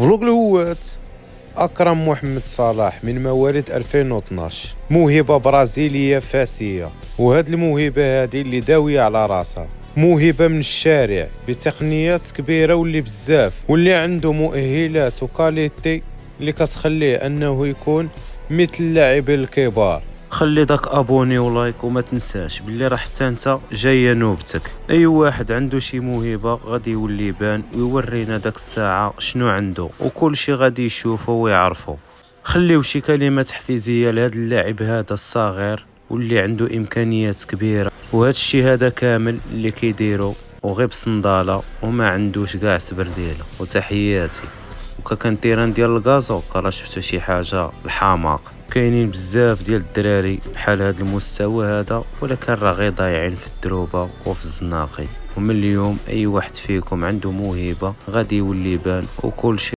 فلوق الهوات. أكرم محمد صلاح من مواليد 2012، موهبة برازيلية فاسية، وهاد الموهبة هادي اللي داوية على راسها، موهبة من الشارع بتقنيات كبيرة واللي بزاف، واللي عنده مؤهلات وكاليتي اللي كتخليه أنه يكون مثل اللاعبين الكبار. خلي داك ابوني ولايك وما تنساش باللي راه حتى انت جايه نوبتك. اي واحد عنده شي موهبه غادي يولي يبان ويورينا داك الساعه شنو عنده، وكل شي غادي يشوفه ويعرفه. خليو شي كلمات تحفيزيه لهذا اللاعب هذا الصغير واللي عنده امكانيات كبيره، وهذا الشي هذا كامل اللي كيديرو وغير بصنداله وما عندوش كاع سبرديله. وتحياتي. وكان تيران ديال الغازو راه شفتو شي حاجه الحماق. كاينين بزاف ديال الدراري بحال هذا المستوى هذا، ولكن راه غير ضايعين في الدروبه وفي الزناقي. ومن اليوم اي واحد فيكم عنده موهبه غادي يولي يبان وكل شيء